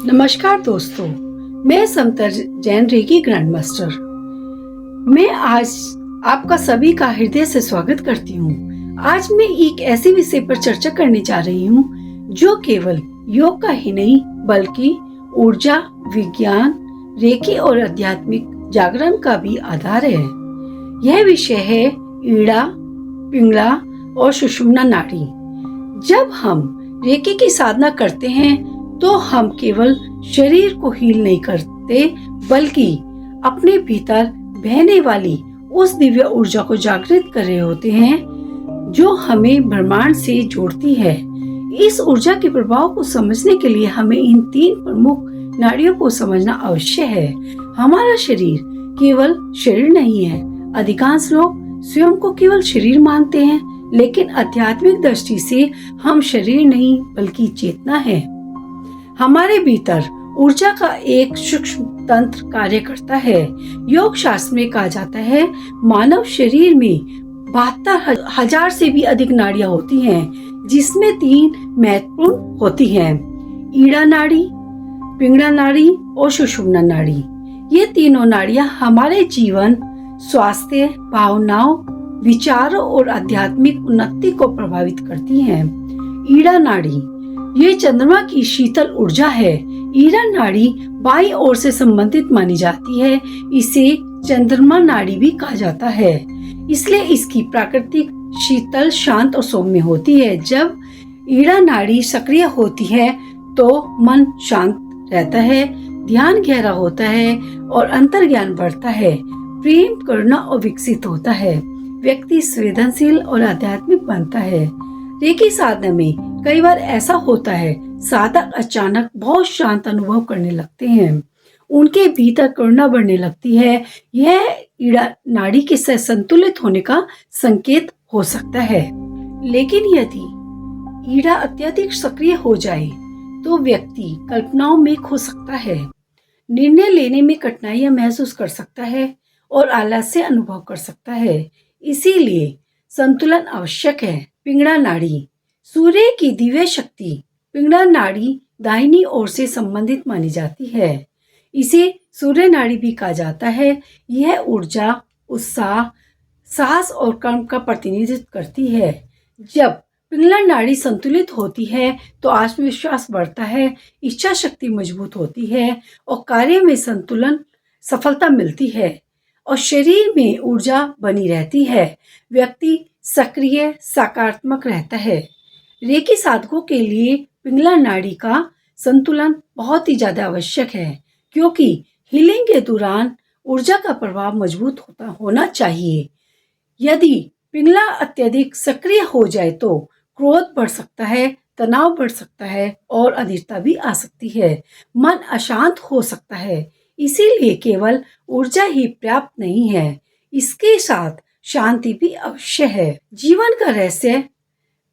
नमस्कार दोस्तों, मैं समतर जैन रेकी ग्रैंड मास्टर। मैं आज आपका सभी का हृदय से स्वागत करती हूँ। आज मैं एक ऐसे विषय पर चर्चा करने जा रही हूँ जो केवल योग का ही नहीं बल्कि ऊर्जा, विज्ञान, रेकी और आध्यात्मिक जागरण का भी आधार है। यह विषय है ईड़ा, पिंगला और सुषुम्ना नाड़ी। जब हम रेकी की साधना करते हैं तो हम केवल शरीर को हील नहीं करते बल्कि अपने भीतर बहने वाली उस दिव्य ऊर्जा को जागृत कर रहे होते हैं जो हमें ब्रह्मांड से जोड़ती है। इस ऊर्जा के प्रभाव को समझने के लिए हमें इन तीन प्रमुख नाड़ियों को समझना आवश्यक है। हमारा शरीर केवल शरीर नहीं है। अधिकांश लोग स्वयं को केवल शरीर मानते हैं, लेकिन आध्यात्मिक दृष्टि से हम शरीर नहीं बल्कि चेतना है। हमारे भीतर ऊर्जा का एक सूक्ष्म तंत्र कार्य करता है। योग शास्त्र में कहा जाता है मानव शरीर में 72,000 से भी अधिक नाड़ियां होती हैं, जिसमें 3 महत्वपूर्ण होती हैं: ईड़ा नाड़ी, पिंगला नाड़ी और सुषुम्ना नाड़ी। ये तीनों नाड़ियां हमारे जीवन, स्वास्थ्य, भावनाओं, विचारों और आध्यात्मिक उन्नति को प्रभावित करती हैं। ईड़ा नाड़ी ये चंद्रमा की शीतल ऊर्जा है। ईड़ा नाड़ी बाईं ओर से संबंधित मानी जाती है। इसे चंद्रमा नाड़ी भी कहा जाता है, इसलिए इसकी प्राकृतिक शीतल, शांत और सौम्य होती है। जब ईड़ा नाड़ी सक्रिय होती है तो मन शांत रहता है, ध्यान गहरा होता है और अंतर्ज्ञान बढ़ता है। प्रेम, करुणा और विकसित होता है। व्यक्ति संवेदनशील और आध्यात्मिक बनता है। रेकी साधना में कई बार ऐसा होता है, साधक अचानक बहुत शांत अनुभव करने लगते हैं। उनके भीतर करुणा बढ़ने लगती है। यह ईड़ा नाड़ी के संतुलित होने का संकेत हो सकता है। लेकिन यदि ईड़ा अत्यधिक सक्रिय हो जाए तो व्यक्ति कल्पनाओं में खो सकता है, निर्णय लेने में कठिनाइयां महसूस कर सकता है और आलस्य अनुभव कर सकता है। इसीलिए संतुलन आवश्यक है। पिंगला नाड़ी सूर्य की दिव्य शक्ति। पिंगला नाड़ी दाहिनी ओर से संबंधित मानी जाती है। इसे सूर्य नाड़ी भी कहा जाता है। यह ऊर्जा, उत्साह, साहस और कर्म का प्रतिनिधित्व करती है। जब पिंगला नाड़ी संतुलित होती है तो आत्मविश्वास बढ़ता है, इच्छा शक्ति मजबूत होती है और कार्य में संतुलन, सफलता मिलती है और शरीर में ऊर्जा बनी रहती है। व्यक्ति सक्रिय, सकारात्मक रहता है। रेकी साधकों के लिए पिंगला नाड़ी का संतुलन बहुत ही ज्यादा आवश्यक है, क्योंकि हीलिंग के दौरान ऊर्जा का प्रभाव मजबूत होना चाहिए। यदि पिंगला अत्यधिक सक्रिय हो जाए तो क्रोध बढ़ सकता है, तनाव बढ़ सकता है और अधीरता भी आ सकती है। मन अशांत हो सकता है। इसीलिए केवल ऊर्जा ही पर्याप्त नहीं है, इसके साथ शांति भी अवश्य है। जीवन का रहस्य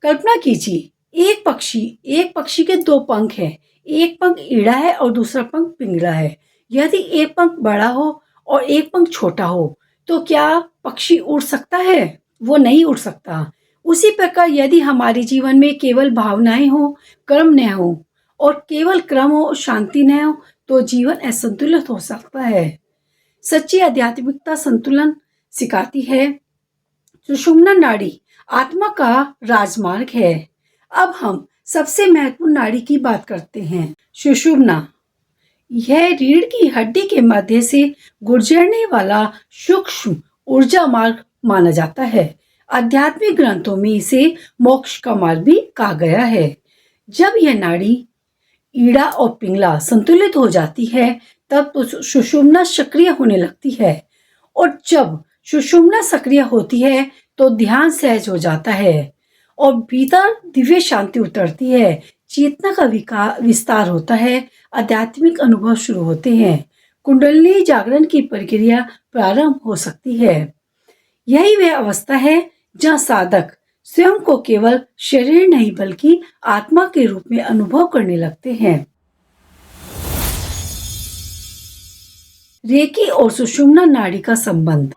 कल्पना कीजिए, एक पक्षी के 2 पंख हैं। एक पंख ईड़ा है और दूसरा पंख पिंगला है। यदि एक पंख बड़ा हो और एक पंख छोटा हो तो क्या पक्षी उड़ सकता है? वो नहीं उड़ सकता। उसी प्रकार यदि हमारे जीवन में केवल भावनाएं हो, कर्म न हो और केवल क्रम हो, शांति न हो तो जीवन असंतुलित हो सकता है। सच्ची आध्यात्मिकता संतुलन सिखाती है। सुषुम्ना नाड़ी आत्मा का राजमार्ग है। अब हम सबसे महत्वपूर्ण नाड़ी की बात करते हैं, सुषुम्ना। यह रीढ़ की हड्डी के मध्य से गुजरने वाला सूक्ष्म ऊर्जा मार्ग माना जाता है। आध्यात्मिक ग्रंथों में इसे मोक्ष का मार्ग भी कहा गया है। जब यह नाड़ी ईड़ा और पिंगला संतुलित हो जाती है तब तो सुषुम्ना सक्रिय होने लगती है और जब सुषुम्ना सक्रिय होती है तो ध्यान सहज हो जाता है और भीतर दिव्य शांति उतरती है। चेतना का विस्तार होता है। आध्यात्मिक अनुभव शुरू होते हैं। कुंडलिनी जागरण की प्रक्रिया प्रारंभ हो सकती है। यही वह अवस्था है जहाँ साधक स्वयं को केवल शरीर नहीं बल्कि आत्मा के रूप में अनुभव करने लगते हैं। रेकी और सुषुम्ना नाड़ी का संबंध।